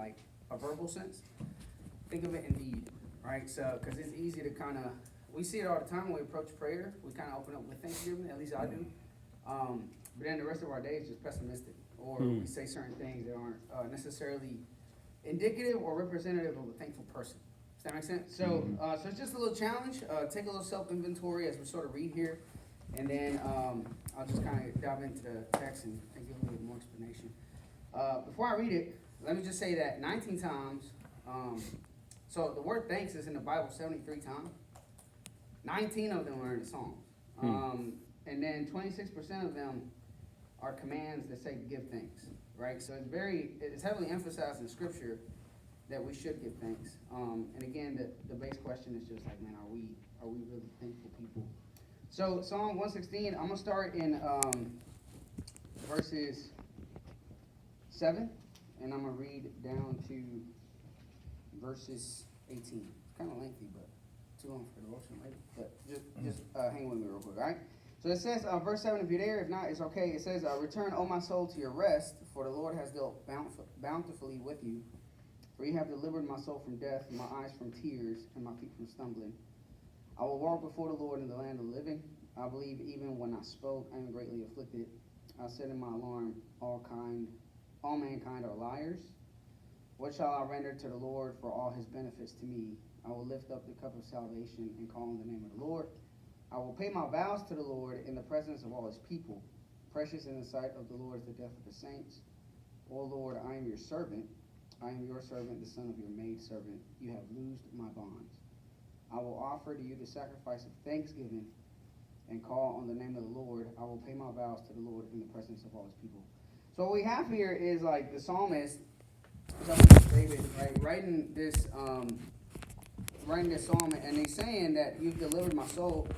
like a verbal sense, think of it in deed, right? So, because it's easy to kind of, we see it all the time when we approach prayer. We kind of open up with thanksgiving, at least I do. But then the rest of our day is just pessimistic, or we say certain things that aren't necessarily indicative or representative of a thankful person. Does that make sense? So, so it's just a little challenge. Take a little self-inventory as we sort of read here, and then I'll just kind of dive into the text and give a little bit more explanation. Before I read it, let me just say that 19 times, so the word thanks is in the Bible 73 times. 19 of them are in the Psalms. And then 26% of them are commands that say give thanks, right? So it's heavily emphasized in Scripture that we should give thanks. And again, the base question is just like, man, are we really thankful people? So Psalm 116, I'm gonna start in verses 7, and I'm gonna read down to verses 18. It's kind of lengthy, but too long for the devotion later. But just hang with me real quick, all right? So it says, verse 7, if you're there, if not, it's okay. It says, return, O my soul, to your rest, for the Lord has dealt bountifully with you. For you have delivered my soul from death, my eyes from tears, and my feet from stumbling. I will walk before the Lord in the land of the living. I believe even when I spoke, I am greatly afflicted. I said in my alarm, all mankind are liars. What shall I render to the Lord for all his benefits to me? I will lift up the cup of salvation and call on the name of the Lord. I will pay my vows to the Lord in the presence of all his people. Precious in the sight of the Lord is the death of the saints. O Lord, I am your servant. I am your servant, the son of your maidservant. You have loosed my bonds. I will offer to you the sacrifice of thanksgiving and call on the name of the Lord. I will pay my vows to the Lord in the presence of all his people. So what we have here is like the psalmist, David, right, writing this psalm, and he's saying that you've delivered my soul.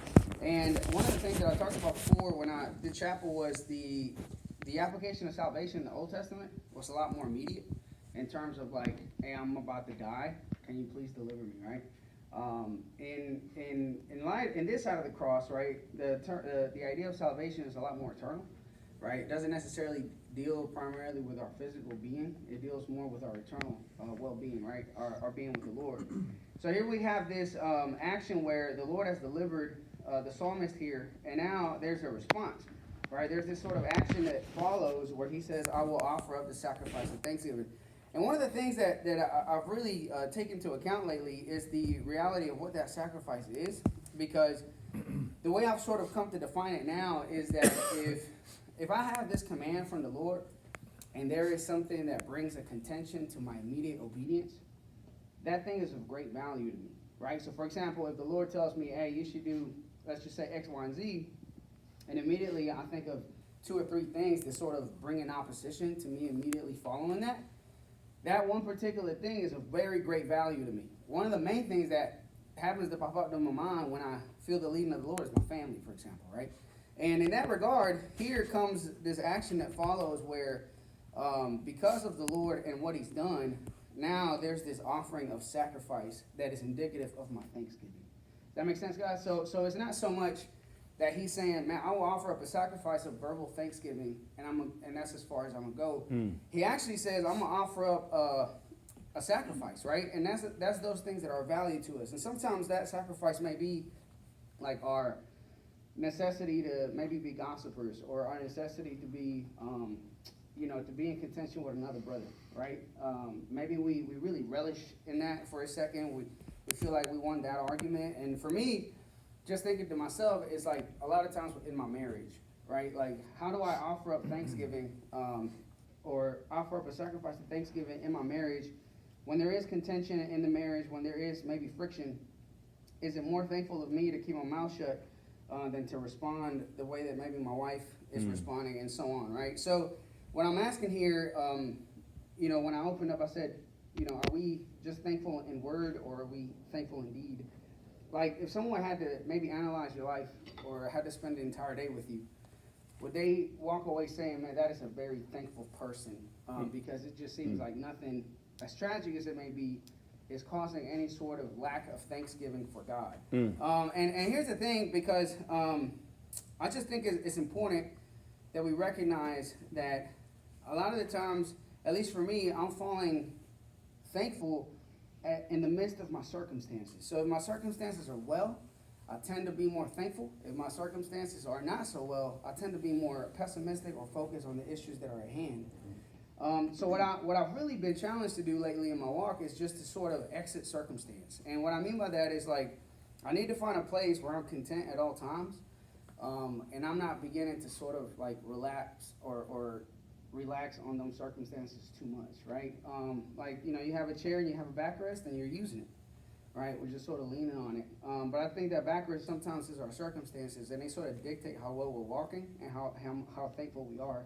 And one of the things that I talked about before when I did chapel was the application of salvation in the Old Testament was a lot more immediate in terms of like, hey, I'm about to die. Can you please deliver me, right? In this side of the cross, right, the idea of salvation is a lot more eternal, right? It doesn't necessarily deal primarily with our physical being. It deals more with our eternal well-being, right? Our being with the Lord. So here we have this action where the Lord has delivered the psalmist here, and now there's a response, right? There's this sort of action that follows where he says, I will offer up the sacrifice of thanksgiving. And one of the things that I've really taken into account lately is the reality of what that sacrifice is, because the way I've sort of come to define it now is that if I have this command from the Lord and there is something that brings a contention to my immediate obedience, that thing is of great value to me, right? So for example, if the Lord tells me, hey, you should do, let's just say X, Y, and Z, and immediately I think of 2 or 3 things that sort of bring an opposition to me immediately following that, that one particular thing is of very great value to me. One of the main things that happens to pop up in my mind when I feel the leading of the Lord is my family, for example, right? And in that regard, here comes this action that follows where because of the Lord and what he's done, now there's this offering of sacrifice that is indicative of my thanksgiving. Does that make sense, guys? So it's not so much that he's saying, man, I will offer up a sacrifice of verbal thanksgiving, and that's as far as I'm going to go. He actually says, I'm going to offer up a sacrifice, right? And that's those things that are of value to us. And sometimes that sacrifice may be like our necessity to maybe be gossipers, or our necessity to be, to be in contention with another brother, right? Maybe we really relish in that for a second. We feel like we won that argument. And for me, just thinking to myself, it's like a lot of times in my marriage, right? Like, how do I offer up thanksgiving or offer up a sacrifice of thanksgiving in my marriage when there is contention in the marriage, when there is maybe friction? Is it more thankful of me to keep my mouth shut than to respond the way that maybe my wife is responding, and so on, right? So what I'm asking here, when I opened up, I said, are we just thankful in word, or are we thankful in deed? Like, if someone had to maybe analyze your life or had to spend the entire day with you, would they walk away saying, man, that is a very thankful person? Because it just seems like nothing, as tragic as it may be, is causing any sort of lack of thanksgiving for God. And here's the thing, because I just think it's important that we recognize that a lot of the times, at least for me, I'm falling thankful in the midst of my circumstances. So if my circumstances are well, I tend to be more thankful. If my circumstances are not so well, I tend to be more pessimistic or focused on the issues that are at hand. So what I've really been challenged to do lately in my walk is just to sort of exit circumstance. And what I mean by that is like, I need to find a place where I'm content at all times. And I'm not beginning to sort of like relax or relax on those circumstances too much, right? Like, you know, you have a chair and you have a backrest and you're using it, right? We're just sort of leaning on it. But I think that backrest sometimes is our circumstances, and they sort of dictate how well we're walking and how thankful we are.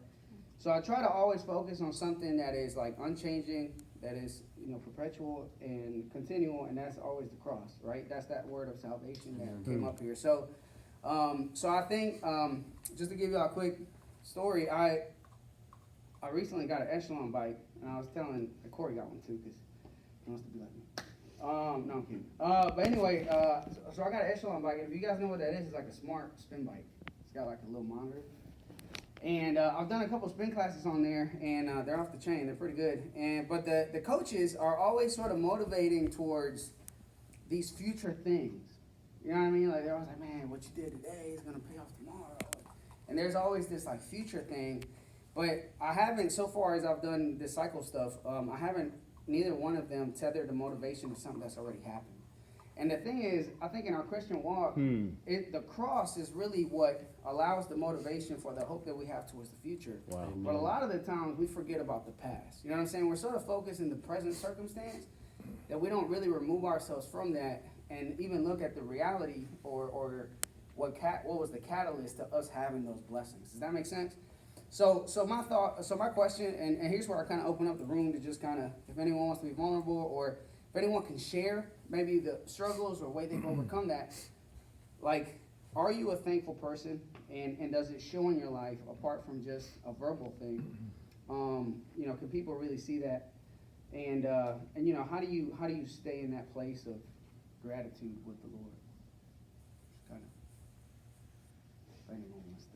So I try to always focus on something that is like unchanging, that is, you know, perpetual and continual, and that's always the cross, right? That's that word of salvation that came up here. So I think, just to give you a quick story, I recently got an Echelon bike, and I was telling Corey got one too, because he wants to be like me. No, I'm kidding. But anyway, so I got an Echelon bike, and if you guys know what that is, it's like a smart spin bike. It's got like a little monitor. And I've done a couple spin classes on there, and they're off the chain. They're pretty good. But the coaches are always sort of motivating towards these future things. You know what I mean? Like, they're always like, man, what you did today is going to pay off tomorrow. And there's always this like future thing. But I haven't, so far as I've done this cycle stuff, I haven't, neither one of them tethered the motivation to something that's already happened. And the thing is, I think in our Christian walk, the cross is really what allows the motivation for the hope that we have towards the future. Wow. But a lot of the times we forget about the past. You know what I'm saying? We're sort of focused in the present circumstance, that we don't really remove ourselves from that and even look at the reality or what was the catalyst to us having those blessings. Does that make sense? So my question, and here's where I kind of open up the room to just kind of, if anyone wants to be vulnerable, or if anyone can share maybe the struggles or way they've overcome that, like, are you a thankful person, and does it show in your life apart from just a verbal thing? You know, can people really see that? And you know, how do you stay in that place of gratitude with the Lord? Just kind of, if anyone wants to.